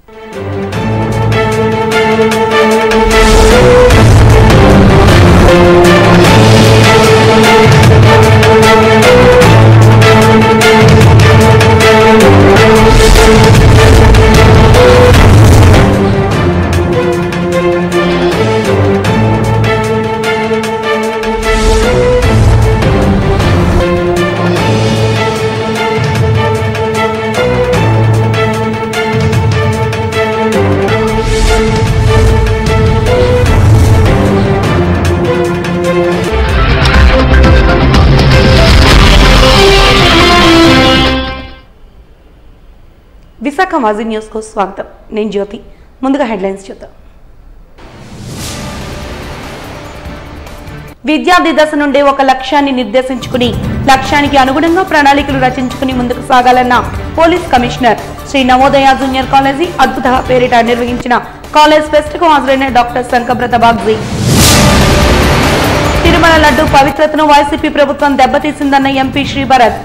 విశాఖ మాజీ న్యూస్ కు స్వాగతం. నేను జ్యోతి. ముందుగా హెడ్లైన్స్ చూద్దాం. విద్యార్థి దశ నుండే ఒక లక్ష్యాన్ని నిర్దేశించుకుని లక్ష్యానికి అనుగుణంగా ప్రణాళికలు రచించుకుని ముందుకు సాగాలన్న police commissioner. Sri Navodaya junior college అద్భుత పేరిట నిర్వహించిన కాలేజ్ ఫెస్ట్ కు హాజరైన డాక్టర్ శంకబ్రత బాగ్జీ. తిరుమల లడ్డు పవిత్రతను వైసీపీ ప్రభుత్వం దెబ్బతీసిందన్న ఎంపీ శ్రీభరత్.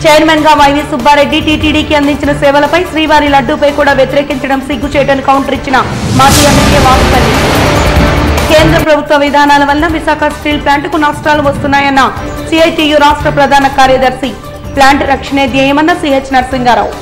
చైర్మన్ గా వైవి సుబ్బారెడ్డి టీటీడీకి అందించిన సేవలపై శ్రీవారి లడ్డూపై కూడా వ్యతిరేకించడం సిగ్గుచేటని కౌంటర్ ఇచ్చిన మాజీ ఎమ్మెల్యే వాసుపల్లి. కేంద్ర ప్రభుత్వ విధానాల వల్ల విశాఖ స్టీల్ ప్లాంట్కు నష్టాలు వస్తున్నాయన్న సిఐటియు రాష్ట్ర ప్రధాన కార్యదర్శి. ప్లాంట్ రక్షణే ధ్యేయమన్న సిహెచ్ నరసింగారావు.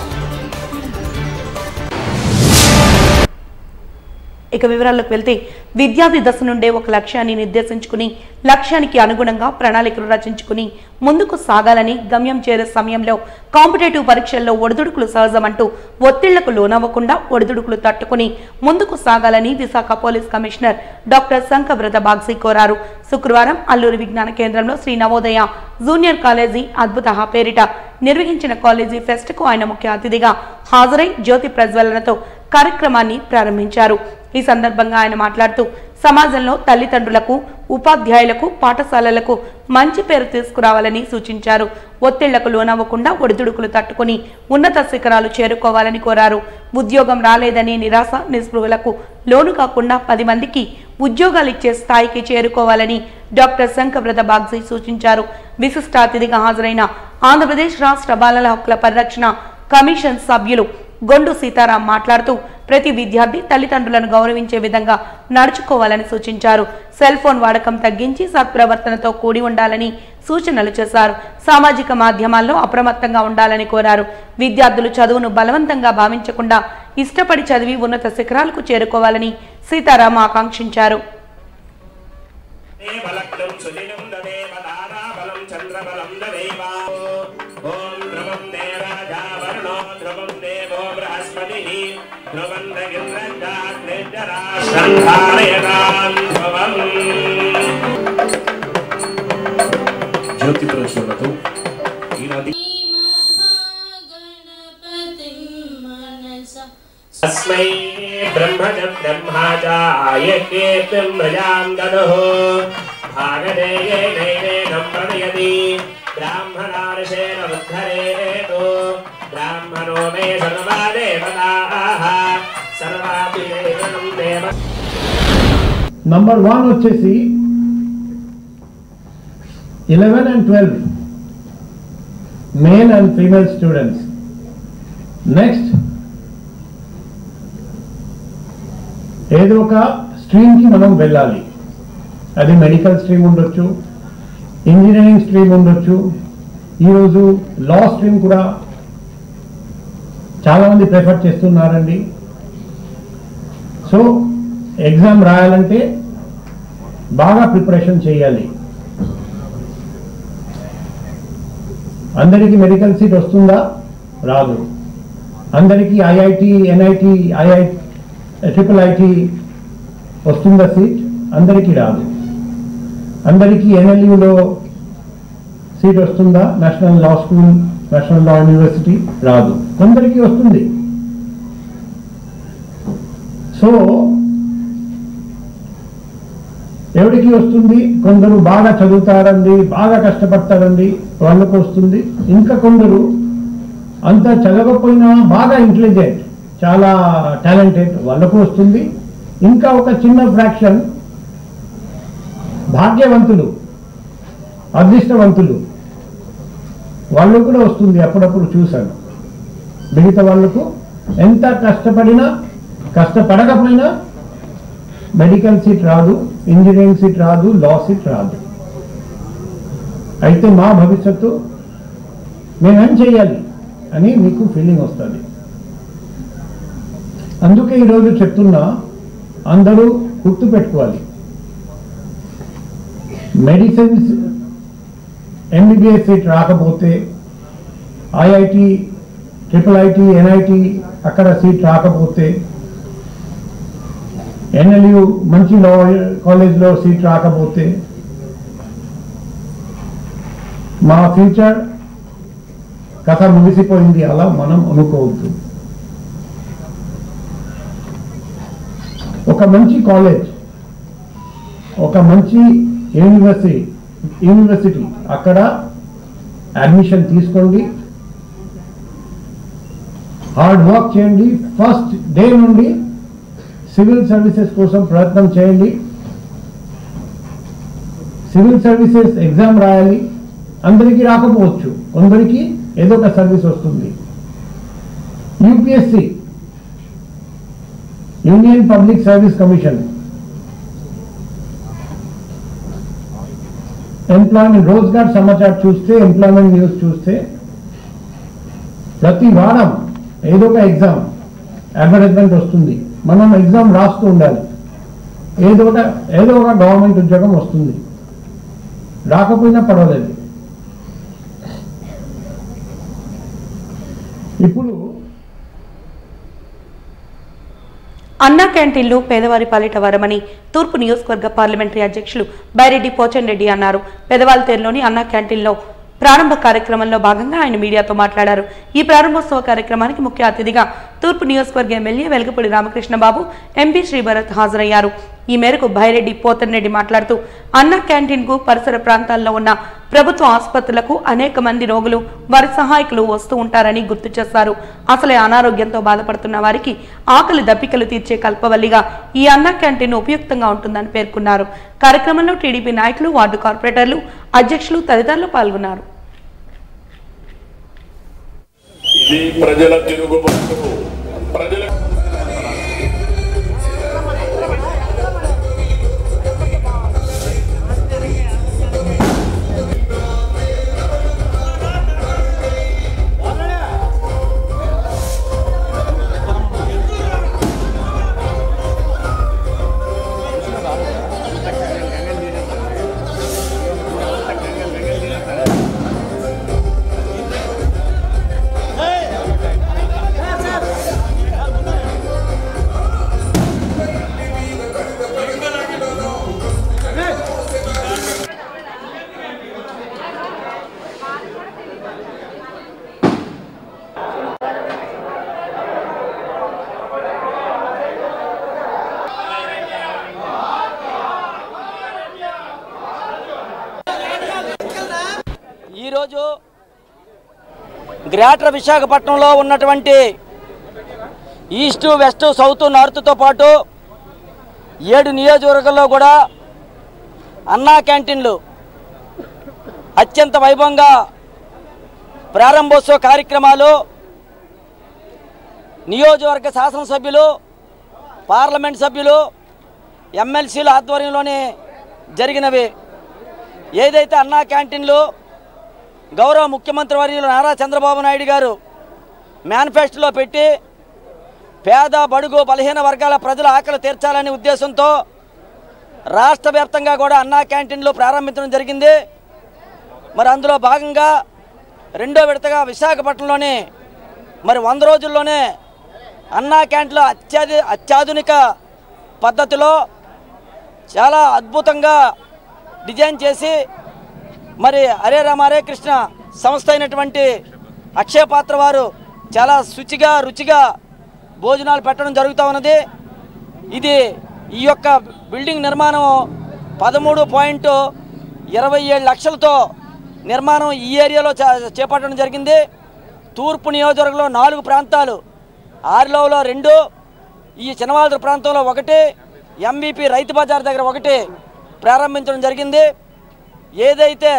ఇక వివరాల్లోకి వెళ్తే, విద్యార్థి దశ నుండే ఒక లక్ష్యాన్ని నిర్దేశించుకుని లక్ష్యానికి అనుగుణంగా ప్రణాళికలు రచించుకుని ముందుకు సాగాలని, గమ్యం చేరే సమయంలో కాంపిటేటివ్ పరీక్షల్లో ఒడిదుడుకులు సహజమంటూ ఒత్తిళ్లకు లోనవ్వకుండా ఒడిదుడుకులు తట్టుకుని ముందుకు సాగాలని Visakha police commissioner doctor Sankabrata Bagchi కోరారు. శుక్రవారం అల్లూరి విజ్ఞాన కేంద్రంలో శ్రీ నవోదయ జూనియర్ కాలేజీ అద్భుత పేరిట నిర్వహించిన కాలేజీ ఫెస్ట్ కు ఆయన ముఖ్య అతిథిగా హాజరై జ్యోతి ప్రజ్వలనతో కార్యక్రమాన్ని ప్రారంభించారు. ఈ సందర్భంగా ఆయన మాట్లాడుతూ సమాజంలో తల్లిదండ్రులకు, ఉపాధ్యాయులకు, పాఠశాలలకు మంచి పేరు తీసుకురావాలని సూచించారు. ఒత్తిళ్లకు లోనవ్వకుండా ఒడిదుడుకులు తట్టుకుని ఉన్నత శిఖరాలు చేరుకోవాలని కోరారు. ఉద్యోగం రాలేదని నిరాశ నిస్పృహలకు లోను కాకుండా 10 మందికి ఉద్యోగాలు ఇచ్చే స్థాయికి చేరుకోవాలని డాక్టర్ శంకబ్రత బాగ్జీ సూచించారు. విశిష్ట అతిథిగా హాజరైన ఆంధ్రప్రదేశ్ రాష్ట్ర బాలల హక్కుల పరిరక్షణ కమిషన్ సభ్యులు గొండు సీతారాం మాట్లాడుతూ ప్రతి విద్యార్థి తల్లిదండ్రులను గౌరవించే విధంగా నడుచుకోవాలని సూచించారు. సెల్ ఫోన్ వాడకం తగ్గించి సత్ప్రవర్తనతో కూడి ఉండాలని సూచనలు చేశారు. సామాజిక మాధ్యమాల్లో అప్రమత్తంగా ఉండాలని కోరారు. విద్యార్థులు చదువును బలవంతంగా భావించకుండా ఇష్టపడి చదివి ఉన్నత శిఖరాలకు చేరుకోవాలని సీతారాం ఆకాంక్షించారు. జ్యోతి ప్రజ్వలనతో ఈనాటి తస్మై బ్రహ్మజ బ్రహ్మాచాయ కీర్తిం ప్రజాం దదః భాగదేయేనైవేనం ప్రదయతి బ్రాహ్మణార్షేణ ఉద్ధరేతు బ్రాహ్మణో మే సర్వా దేవతాః సర్వాపి దేవం దేవ. నంబర్ 1 వచ్చేసి 11 and 12 male and female students. Next ఏదో ఒక స్ట్రీమ్కి మనం వెళ్ళాలి. అది మెడికల్ స్ట్రీమ్ ఉండొచ్చు, ఇంజనీరింగ్ స్ట్రీమ్ ఉండొచ్చు, ఈరోజు లా స్ట్రీమ్ కూడా చాలామంది ప్రిఫర్ చేస్తున్నారండి. సో ఎగ్జామ్ రాయాలంటే బాగా ప్రిపరేషన్ చేయాలి. అందరికీ మెడికల్ సీట్ వస్తుందా? రాదు. అందరికీ ఐఐటి, ఎన్ఐటి, ట్రిపుల్ ఐటి వస్తుందా సీట్? అందరికీ రాదు. అందరికీ ఎన్ఎల్యూలో సీట్ వస్తుందా? నేషనల్ లా స్కూల్, నేషనల్ లా యూనివర్సిటీ రాదు. కొందరికి వస్తుంది. సో ఎవరికి వస్తుంది? కొందరు బాగా చదువుతారండి, బాగా కష్టపడతారండి, వాళ్ళకు వస్తుంది. ఇంకా కొందరు అంత చదవకపోయినా బాగా ఇంటెలిజెంట్, చాలా టాలెంటెడ్, వాళ్ళకు వస్తుంది. ఇంకా ఒక చిన్న ఫ్రాక్షన్ భాగ్యవంతులు, అదృష్టవంతులు, వాళ్ళకు కూడా వస్తుంది. అప్పుడప్పుడు చూశాను. మిగతా వాళ్ళకు ఎంత కష్టపడకపోయినా మెడికల్ సీట్ రాదు, ఇంజనీరింగ్ సీట్ రాదు, లా సీట్ రాదు. అయితే మా భవిష్యత్తు మేమేం చేయాలి అని మీకు ఫీలింగ్ వస్తుంది. అందుకే ఈరోజు చెప్తున్నా, అందరూ గుర్తు పెట్టుకోవాలి. మెడిసిన్స్ ఎంబీబీఎస్ సీట్ రాకపోతే ఐఐటి, IIIT, NIT అక్కడ సీట్ రాకపోతే, NLU మంచి లా కాలేజ్లో సీట్ రాకపోతే మా ఫ్యూచర్ కథ ముగిసిపోయింది అలా మనం అనుకోవద్దు. ఒక మంచి కాలేజ్, ఒక మంచి యూనివర్సిటీ అక్కడ అడ్మిషన్ తీసుకోండి, హార్డ్ వర్క్ చేయండి, ఫస్ట్ డే నుండి సివిల్ సర్వీసెస్ కోసం ప్రయత్నం చేయండి, సివిల్ సర్వీసెస్ ఎగ్జామ్ రాయాలి. అందరికీ రాకపోవచ్చు, కొందరికి ఏదో ఒక సర్వీస్ వస్తుంది. UPSC, union public service commission, employment, Rozgar Samachar చూస్తే, ఎంప్లాయ్మెంట్ న్యూస్ చూస్తే ప్రతి వారం ఏదో ఒక ఎగ్జామ్ అడ్వర్టైజ్మెంట్ వస్తుంది. మనం ఎగ్జామ్ రాస్తూ ఉండాలి, ఏదో ఒక గవర్నమెంట్ ఉద్యోగం వస్తుంది. రాకపోయినా పర్వాలేదు. ఇప్పుడు అన్నా క్యాంటీన్లు పేదవారి పాలిట వరమని తూర్పు నియోజకవర్గ పార్లమెంటరీ అధ్యక్షులు బైరెడ్డి పోచన్ రెడ్డి అన్నారు. పెదవాల్తేరులోని అన్నా క్యాంటీన్లో ప్రారంభ కార్యక్రమంలో భాగంగా ఆయన మీడియాతో మాట్లాడారు. ఈ ప్రారంభోత్సవ కార్యక్రమానికి ముఖ్య అతిథిగా తూర్పు నియోజకవర్గ ఎమ్మెల్యే వెలగపూడి రామకృష్ణబాబు, ఎంపీ శ్రీభరత్ హాజరయ్యారు. ఈ మేరకు బైరెడ్డి పోతన్ రెడ్డి మాట్లాడుతూ, అన్నా క్యాంటీన్ కు పరిసర ప్రాంతాల్లో ఉన్న ప్రభుత్వ ఆసుపత్రులకు అనేక మంది రోగులు, వారి సహాయకులు వస్తూ ఉంటారని గుర్తు చేశారు. అసలే అనారోగ్యంతో బాధపడుతున్న వారికి ఆకలి దప్పికలు తీర్చే కల్పవల్లిగా ఈ అన్నా క్యాంటీన్ ఉపయుక్తంగా ఉంటుందని పేర్కొన్నారు. కార్యక్రమంలో టీడీపీ నాయకులు, వార్డు కార్పొరేటర్లు, అధ్యక్షులు తదితరులు పాల్గొన్నారు. ఇది ప్రజల తిరుగుబాటు. ప్రజల ఈరోజు గ్రేటర్ విశాఖపట్నంలో ఉన్నటువంటి ఈస్ట్, వెస్ట్, సౌత్, నార్త్తో పాటు 7 నియోజకవర్గాల్లో కూడా అన్నా క్యాంటీన్లు అత్యంత వైభవంగా ప్రారంభోత్సవ కార్యక్రమాలు నియోజకవర్గ శాసనసభ్యులు, పార్లమెంట్ సభ్యులు, ఎమ్మెల్సీల ఆధ్వర్యంలోనే జరిగినవి. ఏదైతే అన్నా క్యాంటీన్లు గౌరవ ముఖ్యమంత్రి వర్యులు నారా చంద్రబాబు నాయుడు గారు మేనిఫెస్టోలో పెట్టి పేద, బడుగు, బలహీన వర్గాల ప్రజల ఆకలి తీర్చాలనే ఉద్దేశంతో రాష్ట్ర వ్యాప్తంగా కూడా అన్నా క్యాంటీన్లు ప్రారంభించడం జరిగింది. మరి అందులో భాగంగా రెండో విడతగా విశాఖపట్నంలోని 100 రోజుల్లోనే అన్నా క్యాంటీన్లు అత్యాధునిక పద్ధతిలో చాలా అద్భుతంగా డిజైన్ చేసి హరే రామ హరే కృష్ణ సంస్థ అయినటువంటి అక్షయ పాత్ర వారు చాలా శుచిగా, రుచిగా భోజనాలు పెట్టడం జరుగుతూ ఉన్నది. ఇది ఈ యొక్క బిల్డింగ్ నిర్మాణం 13.27 లక్షలతో నిర్మాణం ఈ ఏరియాలో చేపట్టడం జరిగింది. తూర్పు నియోజకవర్గంలో 4 ప్రాంతాలు, ఆర్లోలో 2, ఈ చినవాళ్ళ ప్రాంతంలో 1, ఎంబీపీ రైతు బజార్ దగ్గర 1 ప్రారంభించడం జరిగింది. ఏదైతే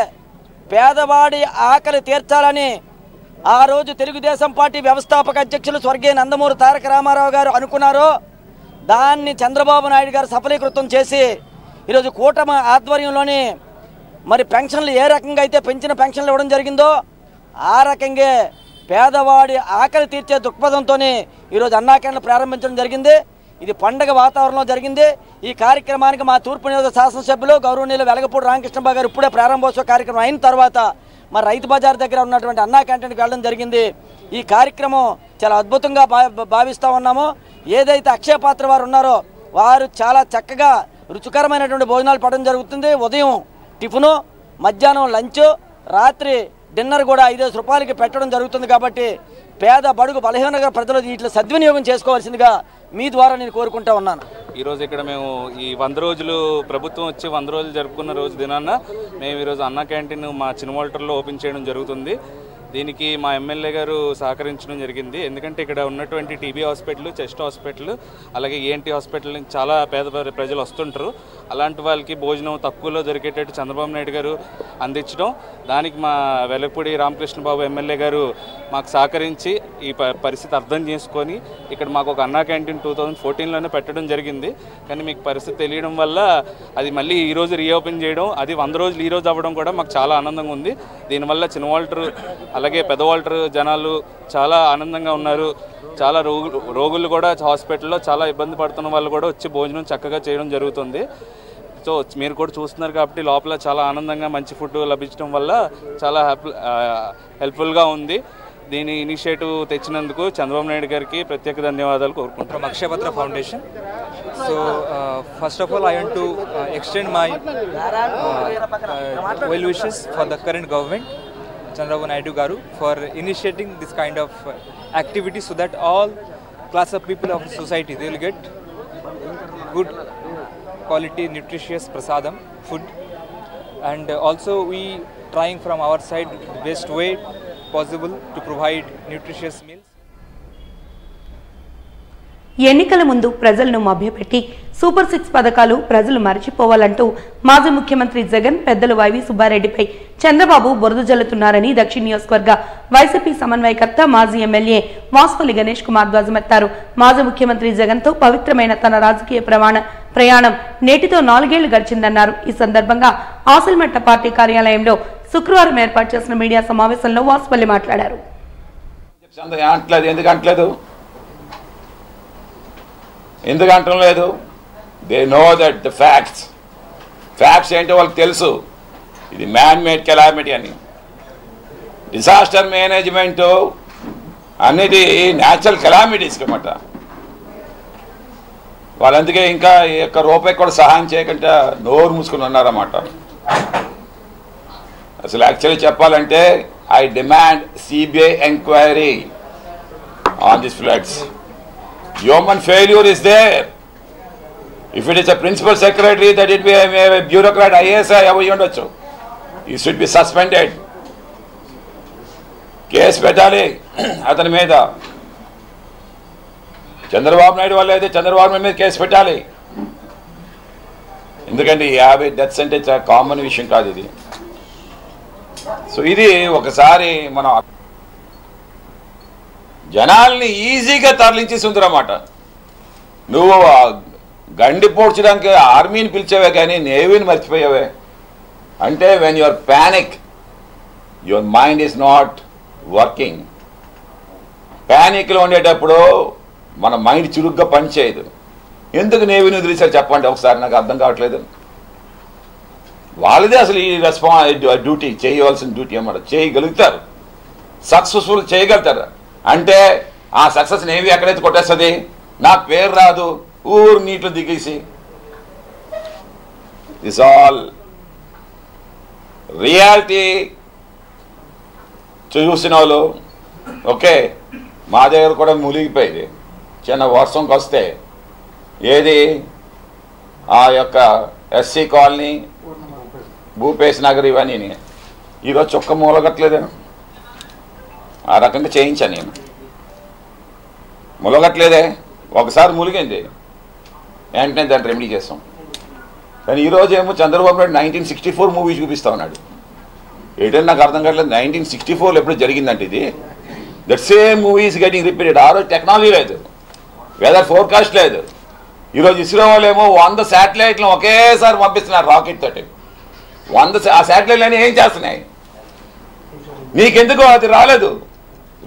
పేదవాడి ఆకలి తీర్చాలని ఆ రోజు తెలుగుదేశం పార్టీ వ్యవస్థాపక అధ్యక్షులు స్వర్గీయ నందమూరి తారక రామారావు గారు అనుకున్నారో దాన్ని చంద్రబాబు నాయుడు గారు సఫలీకృతం చేసి ఈరోజు కూటమి ఆధ్వర్యంలోని మరి పెన్షన్లు ఏ రకంగా అయితే పెంచిన పెన్షన్లు ఇవ్వడం జరిగిందో ఆ రకంగా పేదవాడి ఆకలి తీర్చే దృక్పథంతో ఈరోజు అన్నా క్యాంటీన్లు ప్రారంభించడం జరిగింది. ఇది పండగ వాతావరణంలో జరిగింది. ఈ కార్యక్రమానికి మా తూర్పు నియోజక శాసనసభ్యులు గౌరవనీయులు వెలగపూడి రామకృష్ణబాబు గారు ఇప్పుడే ప్రారంభోత్సవ కార్యక్రమం అయిన తర్వాత మరి రైతు బజార్ దగ్గర ఉన్నటువంటి అన్నా క్యాంటీన్కి వెళ్ళడం జరిగింది. ఈ కార్యక్రమం చాలా అద్భుతంగా భావిస్తూ ఉన్నాము. ఏదైతే అక్షయ పాత్ర వారు ఉన్నారో వారు చాలా చక్కగా రుచికరమైనటువంటి భోజనాలు పడడం జరుగుతుంది. ఉదయం టిఫిను, మధ్యాహ్నం లంచ్, రాత్రి డిన్నర్ కూడా 5 రూపాయలకి పెట్టడం జరుగుతుంది. కాబట్టి పేద బడుగు బలహీన ప్రజలు వీటిని సద్వినియోగం చేసుకోవాల్సిందిగా మీ ద్వారా నేను కోరుకుంటా ఉన్నాను. ఈరోజు ఇక్కడ మేము ఈ 100 రోజులు ప్రభుత్వం వచ్చి 100 రోజులు జరుపుకున్న రోజు దినాన మేము ఈరోజు అన్నా క్యాంటీన్ మా చిన్నవాల్టర్లో ఓపెన్ చేయడం జరుగుతుంది. దీనికి మా ఎమ్మెల్యే గారు సహకరించడం జరిగింది. ఎందుకంటే ఇక్కడ ఉన్నటువంటి టీబీ హాస్పిటల్, చెస్ట్ హాస్పిటల్, అలాగే ఈఎన్టీ హాస్పిటల్ నుంచి చాలా పేద ప్రజలు వస్తుంటారు. అలాంటి వాళ్ళకి భోజనం తక్కువలో దొరికేటట్టు చంద్రబాబు నాయుడు గారు అందించడం, దానికి మా వెలగపూడి రామకృష్ణబాబు ఎమ్మెల్యే గారు మాకు సహకరించి ఈ పరిస్థితి అర్థం చేసుకొని ఇక్కడ మాకు ఒక అన్నా క్యాంటీన్ 2014లోనే పెట్టడం జరిగింది. కానీ మీకు పరిస్థితి తెలియడం వల్ల అది మళ్ళీ ఈరోజు రీఓపెన్ చేయడం, అది 100 రోజులు ఈరోజు అవ్వడం కూడా మాకు చాలా ఆనందంగా ఉంది. దీనివల్ల చిన్నవాల్టర్ అలాగే పెద్దవాల్టర్ జనాలు చాలా ఆనందంగా ఉన్నారు. చాలా రోగులు కూడా హాస్పిటల్లో చాలా ఇబ్బంది పడుతున్న వాళ్ళు కూడా వచ్చి భోజనం చక్కగా చేయడం జరుగుతుంది. సో మీరు కూడా చూస్తున్నారు కాబట్టి లోపల చాలా ఆనందంగా మంచి ఫుడ్ లభించడం వల్ల చాలా హెల్ప్ఫుల్గా ఉంది. దీని ఇనిషియేటివ్ తెచ్చినందుకు చంద్రబాబు నాయుడు గారికి ప్రత్యేక ధన్యవాదాలు కోరుకుంటున్నాం. Akshayapatra foundation. So first of all I want to extend my well wishes for the current government, Chandrababu Naidu Garu, for initiating this kind of activity so that all class of people of society they will get good quality nutritious prasadam food, and also we trying from our side the best way possible to provide nutritious meals. ఎన్నికల ముందు ప్రజలను మభ్యపెట్టి super 6 పథకాలు ప్రజలు మరచిపోవాలంటూ మాజీ ముఖ్యమంత్రి జగన్ పెద్దలు YV సుబ్బారెడ్డిపై Chandrababu బురద జల్లుతున్నారని దక్షిణ నియోజకవర్గ వైసీపీ సమన్వయకర్త మాజీ ఎమ్మెల్యే వాసుపల్లి గణేష్ కుమార్ ధ్వజమెత్తారు. మాజీ ముఖ్యమంత్రి జగన్తో పవిత్రమైన తన రాజకీయ ప్రయాణం నేటితో 4 ఏళ్లు గడిచిందన్నారు. ఈ సందర్భంగా ఆసిల్మెట్ట పార్టీ కార్యాలయంలో శుక్రవారం ఏర్పాటు చేసిన మీడియా సమావేశంలో వాసుపల్లి మాట్లాడారు. ఎందుకంటం లేదు, they know that the facts ఏంటో వాళ్ళకి తెలుసు. ఇది మ్యాన్ మేడ్ కెలామిటీ అని, డిజాస్టర్ మేనేజ్మెంట్ అనేది న్యాచురల్ కెలామిటీస్ అన్నమాట. వాళ్ళందుకే ఇంకా ఈ యొక్క రూపాయి కూడా సహాయం చేయకుండా నోరు మూసుకుని ఉన్నారన్నమాట. అసలు యాక్చువల్లీ చెప్పాలంటే I demand CBI enquiry on this floods. Human failure is there. If it is a principal secretary, that it be a bureaucrat, IAS, he should be suspended. Case petali atani meeda. Chandrababu Naidu valle aithe Chandrababu meeda case petali. Endukante 50 death sentence a common vishayam kaadu idi. So idi okasari mana జనాల్ని ఈజీగా తరలించేసిందన్నమాట. నువ్వు గండి పోడ్చడానికి ఆర్మీని పిలిచావే కానీ నేవీని మర్చిపోయావే. అంటే when your panic, your mind is not working. ప్యానిక్లో ఉండేటప్పుడు మన మైండ్ చురుగ్గా పనిచేయదు. ఎందుకు నేవీని వదిలేసారు చెప్పండి ఒకసారి, నాకు అర్థం కావట్లేదు. వాళ్ళదే అసలు ఈ డ్యూటీ చేయవలసిన డ్యూటీ అన్నమాట. చేయగలుగుతారు, సక్సెస్ఫుల్ చేయగలుగుతారు. అంటే ఆ సక్సెస్ నేవీ ఎక్కడైతే కొట్టేస్తుంది, నాకు పేరు రాదు, ఊరు నీటిలో దిగేసి. దిస్ ఆల్ రియాలిటీ చూసిన వాళ్ళు ఓకే. మా దగ్గర కూడా మునిగిపోయింది. చిన్న వర్షంకి వస్తే ఏది ఆ యొక్క ఎస్సీ కాలనీ, భూపేశ్ నగర్ ఇవన్నీ ఈరోజు చొక్క మూలగట్లేదు. ఆ రకంగా చేయించాను నేను. ములగట్లేదే, ఒకసారి ములిగింది, వెంటనే దాన్ని రెమెడీ చేస్తాం. కానీ ఈరోజు ఏమో చంద్రబాబు నాయుడు 1964 మూవీ చూపిస్తా ఉన్నాడు. ఏంటంటే నాకు అర్థం కావట్లేదు. 1964లో ఎప్పుడు జరిగిందంటే ఇది that same movie is getting repeated. ఆ రోజు టెక్నాలజీ లేదు, వెదర్ ఫోర్కాస్ట్ లేదు. ఈరోజు ఇస్రో వాళ్ళేమో 100 శాటిలైట్లను ఒకేసారి పంపిస్తున్నారు రాకెట్ తోటి. 100 ఆ శాటిలైట్లన్నీ ఏం చేస్తున్నాయి? నీకెందుకు అది రాలేదు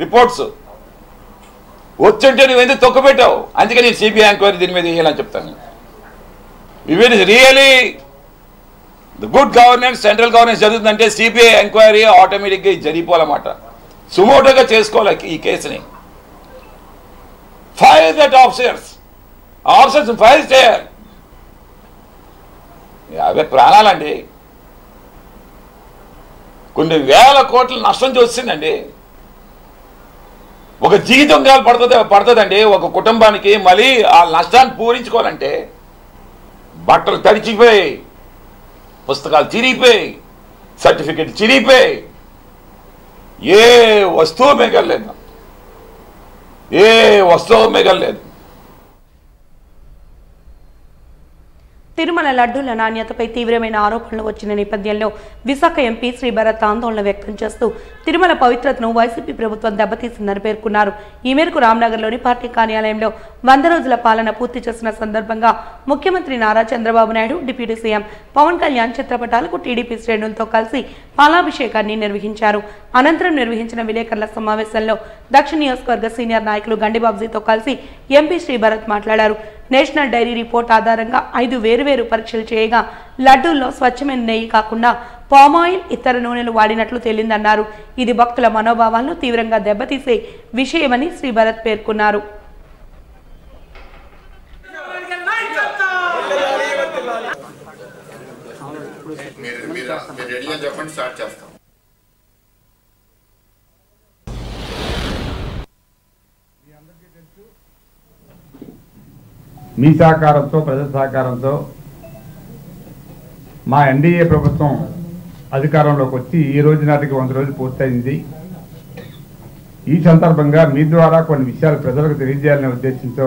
రిపోర్ట్స్? వచ్చుంటే నువ్వు ఎందుకు తొక్కబెట్టావు? అందుకే నేను సిబిఐ ఎంక్వైరీ దీని మీద వేయాలని చెప్తాను. If it is really the good governance, central governance జరుగుతుందంటే సిబిఐ ఎంక్వైరీ ఆటోమేటిక్గా జరిగిపోవాలన్నమాట. సుమోటోగా చేసుకోవాలి ఈ కేసుని. ఫైర్ దట్ ఆఫీసర్స్ ఫైర్ చేయాలి. అవే ప్రాణాలండి. కొన్ని వేల కోట్ల నష్టం చూస్తుందండి. ఒక జీవితం కాలు పడుతుందండి ఒక కుటుంబానికి. మళ్ళీ ఆ నష్టాన్ని పూరించుకోవాలంటే బట్టలు తడిచిపోయి, పుస్తకాలు చిరిగిపోయి, సర్టిఫికెట్ చిరిగిపోయి, ఏ వస్తువు మిగలలేదు, ఏ వస్తువు మిగలలేదు. తిరుమల లడ్డూల నాణ్యతపై తీవ్రమైన ఆరోపణలు వచ్చిన నేపథ్యంలో విశాఖ ఎంపీ శ్రీ భరత్ ఆందోళన వ్యక్తం చేస్తూ తిరుమల పవిత్రతను వైసీపీ ప్రభుత్వం దెబ్బతీసిందని పేర్కొన్నారు. ఈ మేరకు రామ్నగర్లోని పార్టీ కార్యాలయంలో 100 రోజుల పాలన పూర్తి చేసిన సందర్భంగా ముఖ్యమంత్రి నారా చంద్రబాబు నాయుడు, డిప్యూటీ సీఎం పవన్ కళ్యాణ్ చిత్రపటాలకు టీడీపీ శ్రేణులతో కలిసి పాలాభిషేకాన్ని నిర్వహించారు. అనంతరం నిర్వహించిన విలేకరుల సమావేశంలో దక్షిణ నియోజకవర్గ సీనియర్ నాయకులు గండిబాబ్జీతో కలిసి ఎంపీ శ్రీ భరత్ మాట్లాడారు. నేషనల్ డైరీ రిపోర్ట్ ఆధారంగా 5 వేరువేరు పరీక్షలు చేయగా లడ్డూల్లో స్వచ్ఛమైన నెయ్యి కాకుండా పామాయిల్, ఇతర నూనెలు వాడినట్లు తేలిందన్నారు. ఇది భక్తుల మనోభావాలను తీవ్రంగా దెబ్బతీసే విషయమని శ్రీ భరత్ పేర్కొన్నారు. మీ సహకారంతో, ప్రజల సహకారంతో మా ఎన్డీఏ ప్రభుత్వం అధికారంలోకి వచ్చి ఈ రోజు నాటికి 100 రోజులు పూర్తయింది. ఈ సందర్భంగా మీ ద్వారా కొన్ని విషయాలు ప్రజలకు తెలియజేయాలనే ఉద్దేశంతో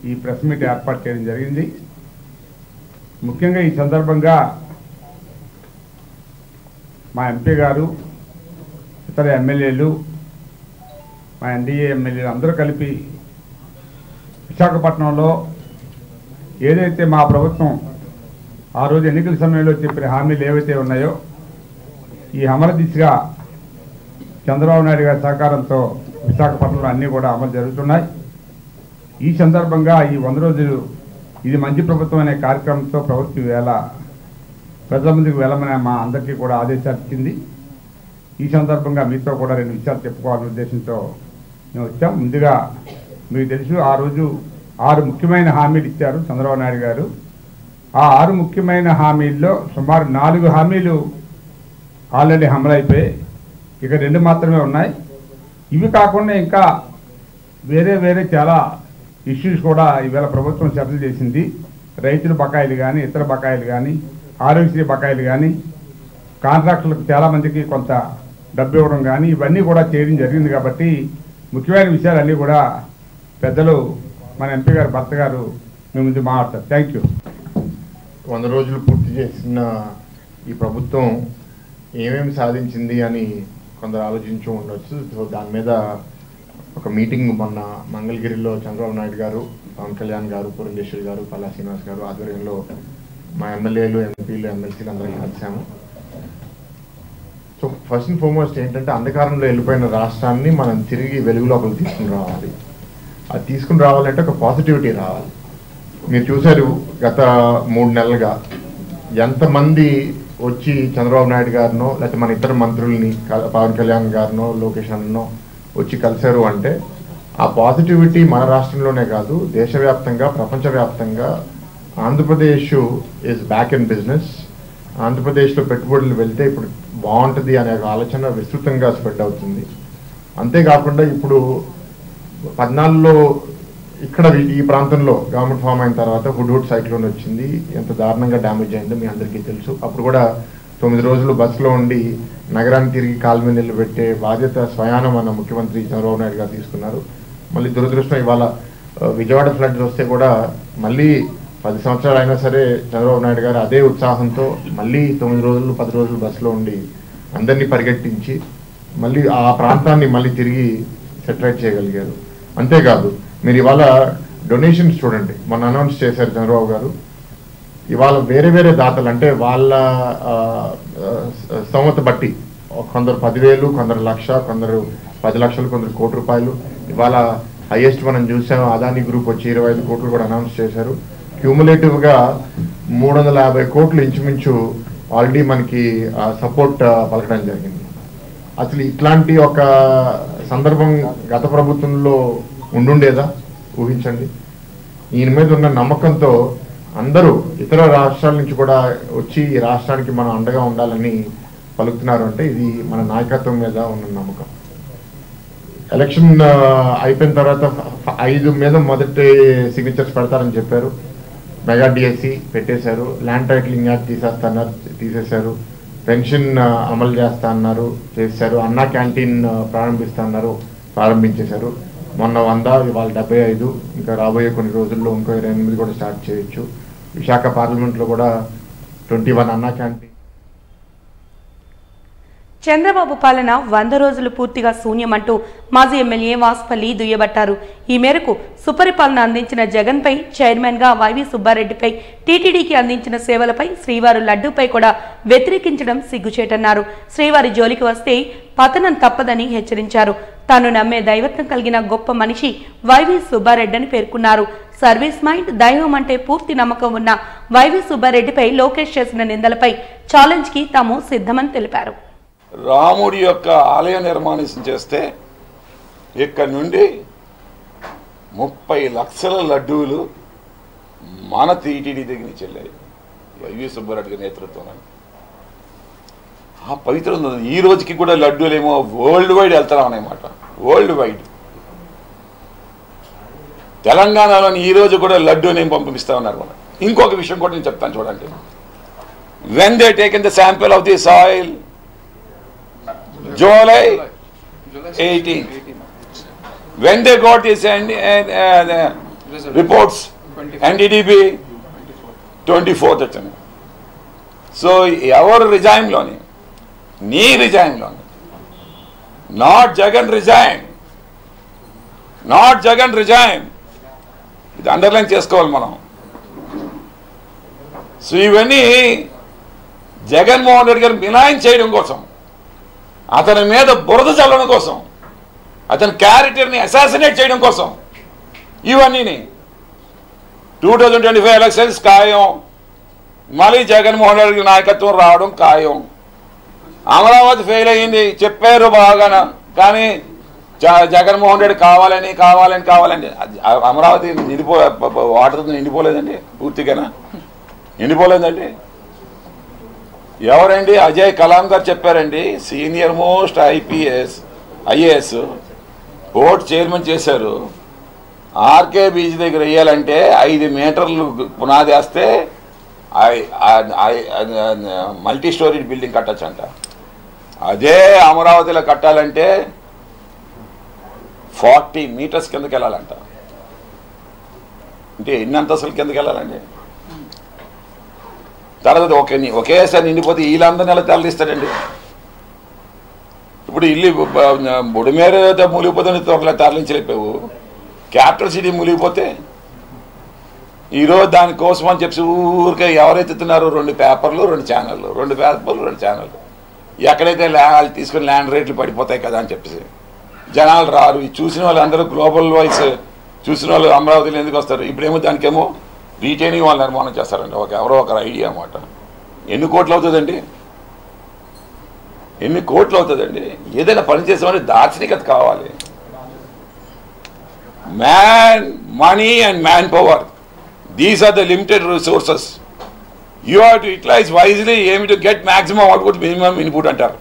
ఈ ప్రెస్ మీట్ ఏర్పాటు చేయడం జరిగింది. ముఖ్యంగా ఈ సందర్భంగా మా ఎంపీ గారు, ఇతర ఎమ్మెల్యేలు, మా ఎన్డీఏ ఎమ్మెల్యేలు అందరూ కలిపి విశాఖపట్నంలో ఏదైతే మా ప్రభుత్వం ఆ రోజు ఎన్నికల సమయంలో చెప్పిన హామీలు ఏవైతే ఉన్నాయో ఈ అమలు దిశగా చంద్రబాబు నాయుడు గారి సహకారంతో విశాఖపట్నంలో అన్నీ కూడా అమలు జరుగుతున్నాయి. ఈ సందర్భంగా ఈ 100 రోజులు ఇది మంచి ప్రభుత్వం అనే కార్యక్రమంతో ప్రభుత్వం వేళ ప్రజల ముందుకు వెళ్ళమని మా అందరికీ కూడా ఆదేశాలు ఇచ్చింది. ఈ సందర్భంగా మీతో కూడా 2 విషయాలు చెప్పుకోవాలనే ఉద్దేశంతో మేము వచ్చాం. ముందుగా మీకు తెలుసు, ఆ రోజు 6 ముఖ్యమైన హామీలు ఇచ్చారు చంద్రబాబు నాయుడు గారు. ఆ 6 ముఖ్యమైన హామీల్లో సుమారు 4 హామీలు ఆల్రెడీ అమలైపోయి ఇక 2 మాత్రమే ఉన్నాయి. ఇవి కాకుండా ఇంకా వేరే చాలా ఇష్యూస్ కూడా ఈవేళ ప్రభుత్వం సెటిల్ చేసింది. రైతుల బకాయిలు కానీ, ఇతర బకాయిలు కానీ, ఆరోగ్యశ్రీ బకాయిలు కానీ, కాంట్రాక్టులకు చాలామందికి కొంత డబ్బు ఇవ్వడం కానీ ఇవన్నీ కూడా చేయడం జరిగింది. కాబట్టి ముఖ్యమైన విషయాలన్నీ కూడా పెద్దలు మన ఎంపీ గారు, భర్త గారు మీ ముందు మాట్లాడతారు. Thank you. 100 రోజులు పూర్తి చేసిన ఈ ప్రభుత్వం ఏమేమి సాధించింది అని కొందరు ఆలోచించి ఉండొచ్చు. సో దాని మీద ఒక మీటింగ్ మొన్న మంగళగిరిలో చంద్రబాబు నాయుడు గారు, పవన్ కళ్యాణ్ గారు, పురంధేశ్వరి గారు, పల్లా శ్రీనివాస్ గారు ఆధ్వర్యంలో మా ఎమ్మెల్యేలు, ఎంపీలు, ఎమ్మెల్సీలు అందరికీ కలిసాము. సో ఫస్ట్ అండ్ ఫార్మోస్ట్ ఏంటంటే అంధకారంలో వెళ్ళిపోయిన రాష్ట్రాన్ని మనం తిరిగి వెలుగులోకి తీసుకుని రావాలి. అది తీసుకుని రావాలంటే ఒక పాజిటివిటీ రావాలి. మీరు చూశారు గత 3 నెలలుగా ఎంతమంది వచ్చి చంద్రబాబు నాయుడు గారినో లేకపోతే మన ఇతర మంత్రుల్ని పవన్ కళ్యాణ్ గారినో లోకేష్ అన్నో వచ్చి కలిశారు అంటే ఆ పాజిటివిటీ మన రాష్ట్రంలోనే కాదు దేశవ్యాప్తంగా, ప్రపంచవ్యాప్తంగా Andhra Pradesh is back in business. ఆంధ్రప్రదేశ్లో పెట్టుబడులు వెళ్తే ఇప్పుడు బాగుంటుంది అనే ఆలోచన విస్తృతంగా స్ప్రెడ్ అవుతుంది. అంతేకాకుండా ఇప్పుడు 14లో ఇక్కడ ఈ ప్రాంతంలో గవర్నమెంట్ ఫామ్ అయిన తర్వాత హుడ్ సైక్లోన్ వచ్చింది. ఎంత దారుణంగా డ్యామేజ్ అయిందో మీ అందరికీ తెలుసు. అప్పుడు కూడా 9 రోజులు బస్సులో ఉండి నగరాన్ని తిరిగి కాలు మీద నిలబెట్టే బాధ్యత స్వయాన మన ముఖ్యమంత్రి చంద్రబాబు నాయుడు గారు తీసుకున్నారు. మళ్ళీ దురదృష్టం ఇవాళ విజయవాడ ఫ్లడ్స్ వస్తే కూడా మళ్ళీ 10 సంవత్సరాలు అయినా సరే చంద్రబాబు నాయుడు గారు అదే ఉత్సాహంతో మళ్ళీ 9 రోజులు 10 రోజులు బస్సులో ఉండి అందరినీ పరిగెట్టించి మళ్ళీ ఆ ప్రాంతాన్ని మళ్ళీ తిరిగి సెటిలైట్ చేయగలిగారు. అంతేకాదు మీరు ఇవాళ డొనేషన్స్ చూడండి, మొన్న అనౌన్స్ చేశారు చంద్రబాబు గారు. ఇవాళ వేరే వేరే దాతలు అంటే వాళ్ళ స్తోమత బట్టి కొందరు 10,000, కొందరు 1,00,000, కొందరు 10 లక్షలు, కొందరు ₹1 కోటి. ఇవాళ హైయెస్ట్ మనం చూసాం, అదానీ గ్రూప్ వచ్చి 25 కోట్లు కూడా అనౌన్స్ చేశారు. క్యూములేటివ్గా 350 కోట్లు ఇంచుమించు ఆల్రెడీ మనకి సపోర్ట్ పలకడం జరిగింది. అసలు ఇట్లాంటి ఒక సందర్భం గత ప్రభుత్వంలో ఉండుండేదా? ఊహించండి. ఈయన మీద ఉన్న నమ్మకంతో అందరూ ఇతర రాష్ట్రాల నుంచి కూడా వచ్చి ఈ రాష్ట్రానికి మనం అండగా ఉండాలని పలుకుతున్నారు. అంటే ఇది మన నాయకత్వం మీద ఉన్న నమ్మకం. ఎలక్షన్ అయిపోయిన తర్వాత 5 మీద మొదటి సిగ్నేచర్స్ పెడతారని చెప్పారు. మెగా డిఎస్సి పెట్టేశారు. ల్యాండ్ టైటిలింగ్ యాక్ట్ తీసేశారు. పెన్షన్ అమలు చేస్తా అన్నారు, చేశారు. అన్నా క్యాంటీన్ ప్రారంభిస్తా అన్నారు, ప్రారంభించేశారు. మొన్న 100, ఇవాళ 75. ఇంకా రాబోయే కొన్ని రోజుల్లో ఇంకో 28 కూడా స్టార్ట్ చేయొచ్చు. విశాఖ పార్లమెంట్లో కూడా 21 అన్నా క్యాంటీన్. చంద్రబాబు పాలన 100 రోజులు పూర్తిగా శూన్యమంటూ మాజీ ఎమ్మెల్యే వాసుపల్లి దుయ్యబట్టారు. ఈ మేరకు సుపరిపాలన అందించిన జగన్పై, చైర్మన్గా వైవి సుబ్బారెడ్డిపై, టీటీడీకి అందించిన సేవలపై, శ్రీవారి లడ్డూపై కూడా వ్యతిరేకించడం సిగ్గుచేటన్నారు. శ్రీవారి జోలికి వస్తే పతనం తప్పదని హెచ్చరించారు. తాను నమ్మే దైవత్వం కలిగిన గొప్ప మనిషి వైవి సుబ్బారెడ్డి అని పేర్కొన్నారు. సర్వీస్ మైండ్, దైవం అంటే పూర్తి నమ్మకం ఉన్న వైవి సుబ్బారెడ్డిపై లోకేష్ చేసిన నిందలపై ఛాలెంజ్కి తాము సిద్ధమని తెలిపారు. రాముడి యొక్క ఆలయ నిర్మాణం చేస్తే ఇక్కడ నుండి 30 లక్షల లడ్డూలు మన టీటీడీ దగ్గర నుంచి వెళ్ళాయి వైవి సుబ్బారెడ్డి గారి నేతృత్వంలో. ఆ పవిత్రం ఈ రోజుకి కూడా లడ్డూలేమో వరల్డ్ వైడ్ వెళ్తున్నాం అన్నమాట. వరల్డ్ వైడ్ తెలంగాణలోని ఈ రోజు కూడా లడ్డూనేం పంపిస్తా ఉన్నారు మనం. ఇంకొక విషయం కూడా నేను చెప్తాను చూడండి. When they taken the sample of the soil July 18th. When they got this reports, NDDB 24th. So our regime loni, nee regime loni, not Jagan regime, not Jagan regime. ఇది అండర్లైన్ చేసుకోవాలి మనం. So ఇవన్నీ జగన్మోహన్ రెడ్డి గారు మినాయం చేయడం కోసం, అతని మీద బురద చల్లడం కోసం, అతని క్యారెక్టర్ని అసాసినేట్ చేయడం కోసం ఇవన్నీ 2025 ఎలక్షన్స్ ఖాయం. మళ్ళీ జగన్మోహన్ రెడ్డి నాయకత్వం రావడం ఖాయం. అమరావతి ఫెయిల్ అయ్యింది చెప్పారు బాగాన, కానీ జగన్మోహన్ రెడ్డి కావాలని అమరావతి వాటర్తో నిండిపోలేదండి. పూర్తిగానా నిండిపోలేదండి. ఎవరండి? అజయ్ కలాం గారు చెప్పారండి. Senior most IAS board chairman చేశారు. ఆర్కే బీచ్ దగ్గర వేయాలంటే 5 మీటర్లు పునాది వేస్తే మల్టీ స్టోరీ బిల్డింగ్ కట్టచ్చంట. అదే అమరావతిలో కట్టాలంటే 40 మీటర్స్ కిందకి వెళ్ళాలంట. అంటే ఎన్ని అంతస్తుల కిందకి వెళ్ళాలండి? తర్వాత ఒకేసారి నిండిపోతే వీళ్ళందరినీ ఎలా తరలిస్తాడండి? ఇప్పుడు ఇల్లు బుడిమేర మూలిగిపోతే త్వరలో తరలించలేకపోయావు. క్యాపిటల్ సిటీ మూలిగిపోతే ఈరోజు దానికోసం అని చెప్పి ఊరికే ఎవరైతే తిన్నారో 2 పేపర్లు 2 ఛానళ్ళు, 2 పేపర్లు 2 ఛానళ్ళు, ఎక్కడైతే వాళ్ళు తీసుకుని ల్యాండ్ రేట్లు పడిపోతాయి కదా అని చెప్పేసి జనాలు రారు. ఇది చూసిన వాళ్ళు అందరూ గ్లోబల్ వైస్ చూసిన వాళ్ళు అమరావతిలో ఎందుకు వస్తారు? ఇప్పుడేమో దానికేమో రీటైనింగ్ వాళ్ళు నిర్మాణం చేస్తారండి. ఎవరో ఒకరు ఐడియా అన్నమాట. ఎన్ని కోట్లు అవుతుందండి? ఎన్ని కోట్లు అవుతుందండి? ఏదైనా పని చేసామని దార్శనికత కావాలి. Man, money and man power, these are the limited resources. You have to utilize wisely. ఏమి to get maximum output, minimum input అంటారు.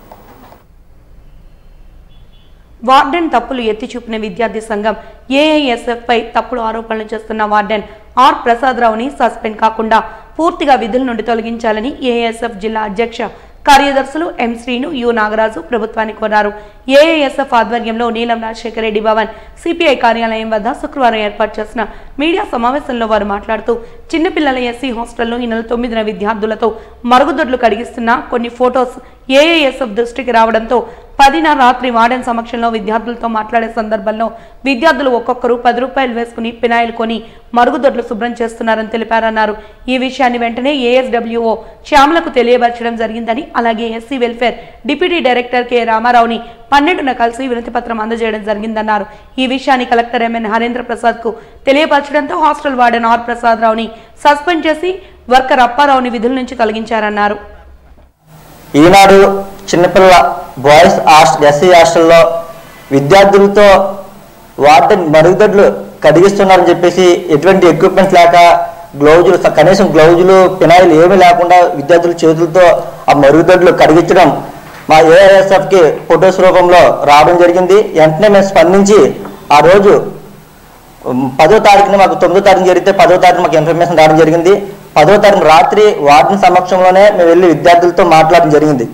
వార్డెన్ తప్పులు ఎత్తి చూపిన విద్యార్థి సంఘం ఏఐఎస్ఎఫ్ పై తప్పుడు ఆరోపణలు చేస్తున్న వార్డెన్ ఆర్ ప్రసాదరావుని సస్పెండ్ కాకుండా పూర్తిగా విధుల నుండి తొలగించాలని ఏఐఎస్ఎఫ్ జిల్లా అధ్యక్ష కార్యదర్శులు ఎం శ్రీను, యు నాగరాజు ప్రభుత్వాన్ని కోరారు. ఏఐఎస్ఎఫ్ ఆధ్వర్యంలో నీలం రాజశేఖర రెడ్డి భవన్ సిపిఐ కార్యాలయం వద్ద శుక్రవారం ఏర్పాటు చేసిన మీడియా సమావేశంలో వారు మాట్లాడుతూ చిన్నపిల్లల ఎస్సీ హాస్టల్లో ఈ నెల 9న విద్యార్థులతో మరుగుదొడ్లు కడిగిస్తున్న కొన్ని ఫోటోస్ ఏఐఎస్ఎఫ్ దృష్టికి రావడంతో 10న రాత్రి వార్డెన్ సమక్షంలో విద్యార్థులతో మాట్లాడే సందర్భంలో విద్యార్థులు ఒక్కొక్కరు 10 రూపాయలు వేసుకుని పినాయిల్ కొని మరుగుదొడ్లు శుభ్రం చేస్తున్నారని తెలిపారన్నారు. ఈ విషయాన్ని వెంటనే ఏఎస్డబ్ల్యూఓ శ్యామలకు తెలియపరచడం జరిగిందని, అలాగే SC welfare deputy director K రామారావుని 12న కలిసి వినతిపత్రం అందజేయడం జరిగిందన్నారు. ఈ విషయాన్ని కలెక్టర్ ఎంఎన్ హరేంద్ర ప్రసాద్ కు తెలియపరచడంతో హాస్టల్ వార్డెన్ ఆర్ ప్రసాద్ రావుని సస్పెండ్ చేసి వర్కర్ అప్పారావుని విధుల నుంచి తొలగించారన్నారు. ఈనాడు చిన్నపిల్ల బాయ్స్ ఎస్సీ హాస్టల్లో విద్యార్థులతో వార్డెన్ మరుగుదొడ్లు కడిగిస్తున్నారని చెప్పేసి ఎటువంటి ఎక్విప్మెంట్స్ లేక గ్లౌజులు, కనీసం గ్లౌజులు, పినాయిల్ ఏమీ లేకుండా విద్యార్థుల చేతులతో ఆ మరుగుదొడ్లు కడిగించడం మా ఏఐఎస్ఎఫ్కి ఫొటోస్ రూపంలో రావడం జరిగింది. వెంటనే మేము స్పందించి ఆ రోజు 10వ తారీఖున మాకు 9వ తారీఖు జరిగితే 10వ తారీఖు మాకు ఇన్ఫర్మేషన్ రావడం జరిగింది. 10వ తారీఖు రాత్రి వార్డెన్ సమక్షంలోనే మేము వెళ్ళి విద్యార్థులతో మాట్లాడడం జరిగింది.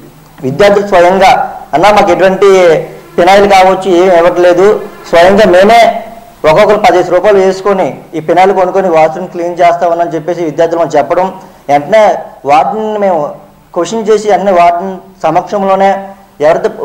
విద్యార్థులు స్వయంగా అన్న మాకు ఎటువంటి పినాయిల్ కావచ్చు ఏమి ఇవ్వట్లేదు, స్వయంగా మేమే ఒక్కొక్కరు 15 రూపాయలు వేసుకొని ఈ పినాయిల్ కొనుక్కొని వాష్రూమ్ క్లీన్ చేస్తామని చెప్పేసి విద్యార్థులు మాకు చెప్పడం, వెంటనే వార్డెన్ మేము క్వశ్చన్ చేసి వెంటనే వార్డెన్ సమక్షంలోనే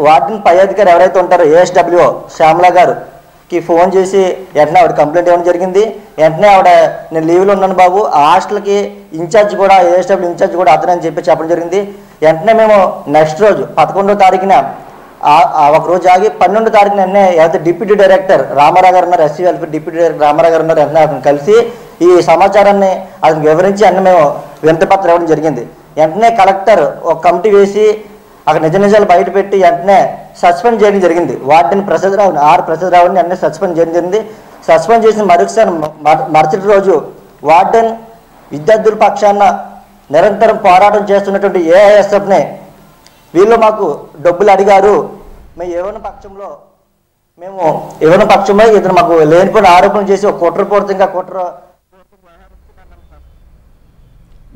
వార్డెన్ పై అధికారి ఎవరైతే ఉంటారో ఏఎస్డబ్ల్యూఓ శ్యామల గారుకి ఫోన్ చేసి వెంటనే ఆవిడ కంప్లైంట్ ఇవ్వడం జరిగింది. వెంటనే ఆవిడ నేను లీవ్లో ఉన్నాను బాబు, ఆ హాస్టల్కి ఇన్ఛార్జ్ కూడా ఏఎస్డబ్ల్యూ ఇన్ఛార్జ్ కూడా అతనని చెప్పడం జరిగింది. వెంటనే మేము నెక్స్ట్ రోజు 11వ తారీఖున ఒక రోజు ఆగి 12వ తారీఖున వెంటనే ఎవరైతే డిప్యూటీ డైరెక్టర్ రామారావు గారు ఉన్నారు, SC welfare deputy director Ramarao garu ఉన్నారు, వెంటనే అతను కలిసి ఈ సమాచారాన్ని అతనికి వివరించి వెంటనే మేము వినతిపత్రం ఇవ్వడం జరిగింది. వెంటనే కలెక్టర్ ఒక కమిటీ వేసి అక్కడ నిజాలు బయట పెట్టి వెంటనే సస్పెండ్ చేయడం జరిగింది. వార్డెన్ ప్రసాద్ రావుని వెంటనే సస్పెండ్ చేయడం జరిగింది. సస్పెండ్ చేసిన మరుసటి రోజు వార్డెన్ విద్యార్థుల పక్షాన నిరంతరం పోరాటం చేస్తున్నటువంటి ఏఐఎస్ఎఫ్ని వీళ్ళు మాకు డబ్బులు అడిగారు, మేము ఇవ్వని పక్షంలో ఇతను మాకు లేనిపోయిన ఆరోపణలు చేసి ఒక కుట్రపూరితంగా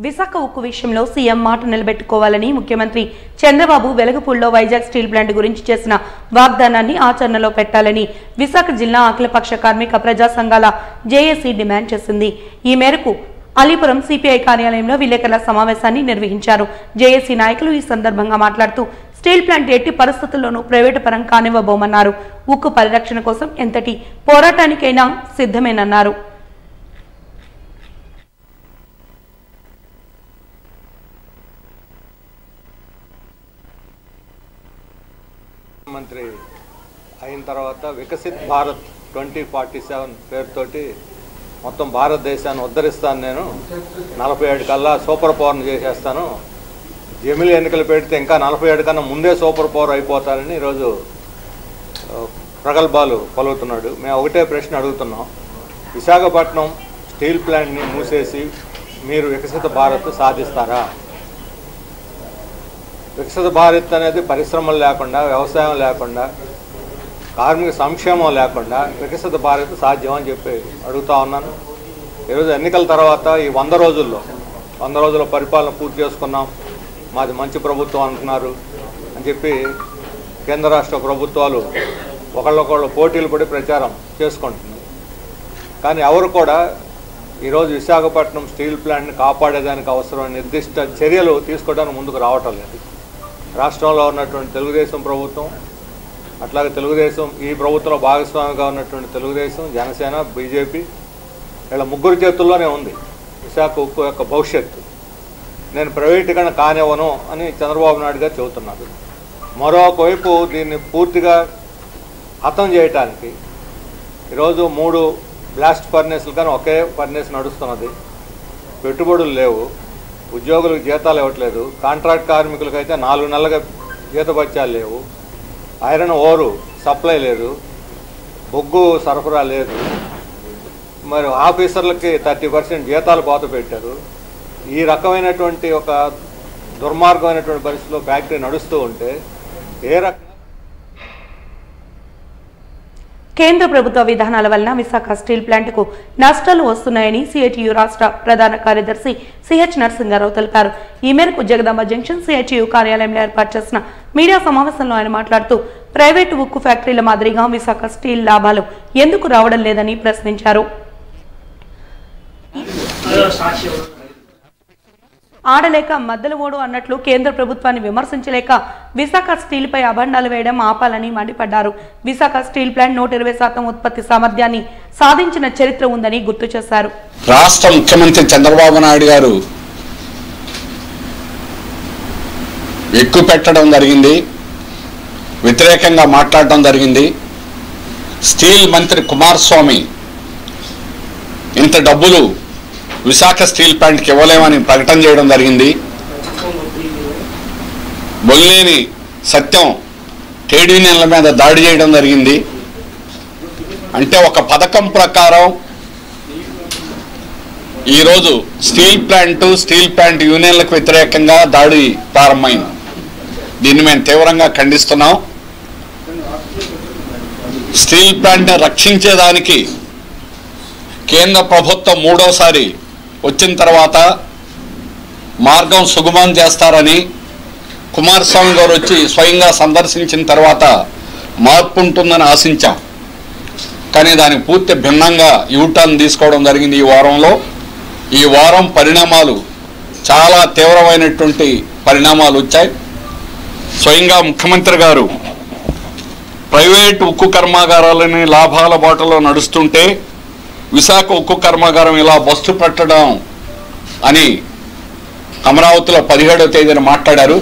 విశాఖ ఉక్కు విషయంలో సీఎం మాట నిలబెట్టుకోవాలని ముఖ్యమంత్రి చంద్రబాబు వెలగపూడిలో వైజాగ్ స్టీల్ ప్లాంట్ గురించి చేసిన వాగ్దానాన్ని ఆచరణలో పెట్టాలని విశాఖ జిల్లా అఖిలపక్ష కార్మిక ప్రజా సంఘాల జేఏసీ డిమాండ్ చేసింది. ఈ మేరకు అలీపురం సిపిఐ కార్యాలయంలో విలేకరుల సమావేశాన్ని నిర్వహించారు. జేఏసీ నాయకులు ఈ సందర్భంగా మాట్లాడుతూ స్టీల్ ప్లాంట్ ఎట్టి పరిస్థితుల్లోనూ ప్రైవేటు పరం కానివ్వబోమన్నారు. ఉక్కు పరిరక్షణ కోసం ఎంతటి పోరాటానికైనా సిద్ధమేనన్నారు. మంత్రి అయిన తర్వాత వికసిత్ భారత్ 2047 పేరుతోటి మొత్తం భారతదేశాన్ని ఉద్ధరిస్తాను, నేను 47 కల్లా సూపర్ పవర్ని చేసేస్తాను, జమిలీ ఎన్నికలు పెడితే ఇంకా 47 కన్నా ముందే సూపర్ పవర్ అయిపోతారని ఈరోజు ప్రగల్భాలు పలుకుతున్నాడు. మేము ఒకటే ప్రశ్న అడుగుతున్నాం, విశాఖపట్నం స్టీల్ ప్లాంట్ని మూసేసి మీరు వికసిత భారత్ సాధిస్తారా? వికసిత భారత్ అనేది పరిశ్రమలు లేకుండా, వ్యవసాయం లేకుండా, కార్మిక సంక్షేమం లేకుండా వికసిత భారత్ సాధ్యం అని చెప్పి అడుగుతా ఉన్నాను. ఈరోజు ఎన్నికల తర్వాత ఈ 100 రోజుల పరిపాలన పూర్తి చేసుకున్నాం, మాది మంచి ప్రభుత్వం అంటున్నారు అని చెప్పి కేంద్ర రాష్ట్ర ప్రభుత్వాలు ఒకళ్ళొకళ్ళు పోటీలు పడి ప్రచారం చేసుకుంటున్నారు. కానీ ఎవరు కూడా ఈరోజు విశాఖపట్నం స్టీల్ ప్లాంట్ని కాపాడేదానికి అవసరమైన నిర్దిష్ట చర్యలు తీసుకోవడానికి ముందుకు రావటం లేదు. రాష్ట్రంలో ఉన్నటువంటి తెలుగుదేశం ప్రభుత్వం, అట్లాగే తెలుగుదేశం ఈ ప్రభుత్వంలో భాగస్వామిగా ఉన్నటువంటి తెలుగుదేశం, జనసేన, బీజేపీ వీళ్ళ ముగ్గురు చేతుల్లోనే ఉంది విశాఖ ఉక్కు యొక్క భవిష్యత్తు. నేను ప్రైవేటీకరణ కానివ్వను అని చంద్రబాబు నాయుడు గారు చెబుతున్నారు. మరోవైపు దీన్ని పూర్తిగా హతం చేయటానికి ఈరోజు 3 బ్లాస్ట్ ఫర్నేస్లు కానీ ఒకే ఫర్నేస్ నడుస్తున్నది, పెట్టుబడులు లేవు, ఉద్యోగులకు జీతాలు ఇవ్వట్లేదు, కాంట్రాక్ట్ కార్మికులకి అయితే 4 నెలలుగా జీతభత్యాలు లేవు, ఐరన్ ఓరు సప్లై లేదు, బొగ్గు సరఫరా లేదు, మరి ఆఫీసర్లకి 30% జీతాలు కోత పెట్టారు. ఈ రకమైనటువంటి ఒక దుర్మార్గమైనటువంటి పరిస్థితిలో ఫ్యాక్టరీ నడుస్తూ ఉంటే ఏ రకంగా కేంద్ర ప్రభుత్వ విధానాల వలన విశాఖ స్టీల్ ప్లాంట్కు నష్టాలు వస్తున్నాయని సిఐటియు రాష్ట్ర ప్రధాన కార్యదర్శి సిహెచ్ నరసింగారావు తెలిపారు. ఈ మేరకు జగదాంబ జంక్షన్ సిఐటియు కార్యాలయంలో ఏర్పాటు చేసిన మీడియా సమావేశంలో ఆయన మాట్లాడుతూ ప్రైవేటు ఉక్కు ఫ్యాక్టరీల మాదిరిగా విశాఖ స్టీల్ లాభాలు ఎందుకు రావడం లేదని ప్రశ్నించారు. ఆడలేక మద్దలు ఓడు అన్నట్లు కేంద్ర ప్రభుత్వాన్ని విమర్శించలేక విశాఖ స్టీల్పై అభండాలు వేయడం ఆపాలని మండిపడ్డారు. విశాఖ స్టీల్ ప్లాంట్ 120% ఉత్పత్తి సామర్థ్యాన్ని సాధించిన చరిత్ర ఉందని గుర్తు చేశారు. రాష్ట్ర ముఖ్యమంత్రి చంద్రబాబు నాయుడు గారు ఎక్కువ పెట్టడం జరిగింది, వ్యతిరేకంగా మాట్లాడడం జరిగింది. స్టీల్ మంత్రి కుమారస్వామి ఇంత డబ్బులు విశాఖ స్టీల్ ప్లాంట్కి ఇవ్వలేమని ప్రకటన చేయడం జరిగింది. బొల్లేని సత్యం ట్రేడ్ యూనియన్ల మీద దాడి చేయడం జరిగింది. అంటే ఒక పథకం ప్రకారం ఈరోజు స్టీల్ ప్లాంట్ యూనియన్లకు వ్యతిరేకంగా దాడి ప్రారంభమైంది. దీన్ని మేము తీవ్రంగా ఖండిస్తున్నాం. స్టీల్ ప్లాంట్ని రక్షించేదానికి కేంద్ర ప్రభుత్వం మూడోసారి వచ్చిన తర్వాత మార్గం సుగమం చేస్తారని కుమారస్వామి గారు వచ్చి స్వయంగా సందర్శించిన తర్వాత మార్పు ఉంటుందని ఆశించాం. కానీ దానికి పూర్తి భిన్నంగా యూటర్న్ తీసుకోవడం జరిగింది. ఈ వారం పరిణామాలు చాలా తీవ్రమైనటువంటి పరిణామాలు వచ్చాయి. స్వయంగా ముఖ్యమంత్రి గారు ప్రైవేటు ఉక్కు కర్మాగారాలని లాభాల బాటలో నడుస్తుంటే విశాఖ ఉక్కు కర్మాగారం ఇలా బస్సు పెట్టడం అని అమరావతిలో 17వ తేదీన మాట్లాడారు.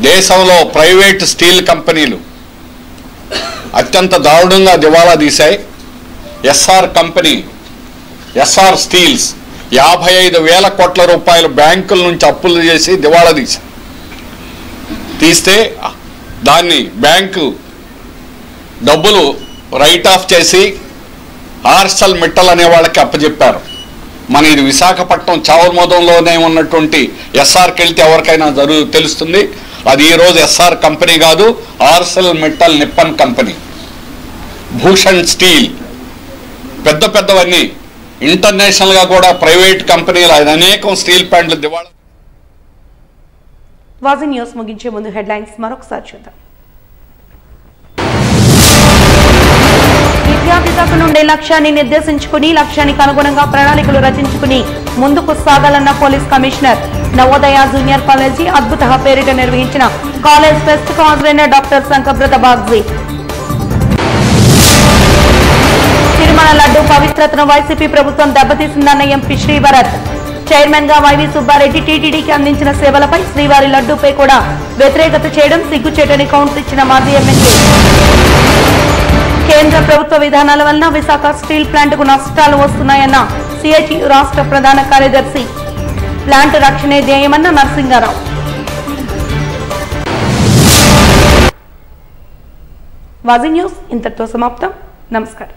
దేశంలో ప్రైవేట్ స్టీల్ కంపెనీలు అత్యంత దారుణంగా దివాలా తీశాయి. ఎస్ఆర్ స్టీల్స్ 55,000 కోట్ల రూపాయలు బ్యాంకుల నుంచి అప్పులు చేసి దివాలా తీస్తే దాన్ని బ్యాంకు డబ్బులు రైట్ ఆఫ్ చేసి ఆర్సెల్ మిట్టల్ అనే వాళ్ళకి అప్పచెప్పారు. మన ఇది విశాఖపట్నం చావుమోదంలోనే ఉన్నటువంటి ఎస్ఆర్కి వెళ్తే ఎవరికైనా తెలుస్తుంది. అది ఈరోజు ఎస్ఆర్ కంపెనీ కాదు, Arcelor Mittal Nippon company. Bhushan steel పెద్దవన్నీ ఇంటర్నేషనల్గా కూడా ప్రైవేట్ కంపెనీలు అనేకం స్టీల్ ప్లాంట్లు దివాళా. వాజీ న్యూస్ ముగించే ముందు హెడ్లైన్స్ మరొకసారి చూద్దాం. విద్యార్థి దశ నుండే లక్ష్యాన్ని నిర్దేశించుకుని లక్ష్యానికి అనుగుణంగా ప్రణాళికలు రచించుకుని ముందుకు సాగాలన్న police commissioner. Navodaya junior college అద్భుత పేరిట నిర్వహించిన కాలేజ్ ఫెస్ట్ కు హాజరైన డాక్టర్ సంకబ్రత బాగ్జీ. తిరుమల లడ్డు పవిత్రతను వైసీపీ ప్రభుత్వం దెబ్బతీసిందన్న ఎంపీ శ్రీభరత్. చైర్మన్ గా వైవి సుబ్బారెడ్డి టీటీడీకి అందించిన సేవలపై శ్రీవారి లడ్డూపై కూడా వ్యతిరేకత చేయడం సిగ్గుచేటని కౌంటర్ ఇచ్చిన మాజీ ఎమ్మెల్యే. కేంద్ర ప్రభుత్వ విధానాల వలన విశాఖ స్టీల్ ప్లాంట్కు నష్టాలు వస్తున్నాయన్న సిఐటియు రాష్ట్ర ప్రధాన కార్యదర్శి. ప్లాంట్ రక్షణే ధ్యేయమన్న నరసింగారావు. వాజీ న్యూస్ ఇంతటితో సమాప్తం. నమస్కారం.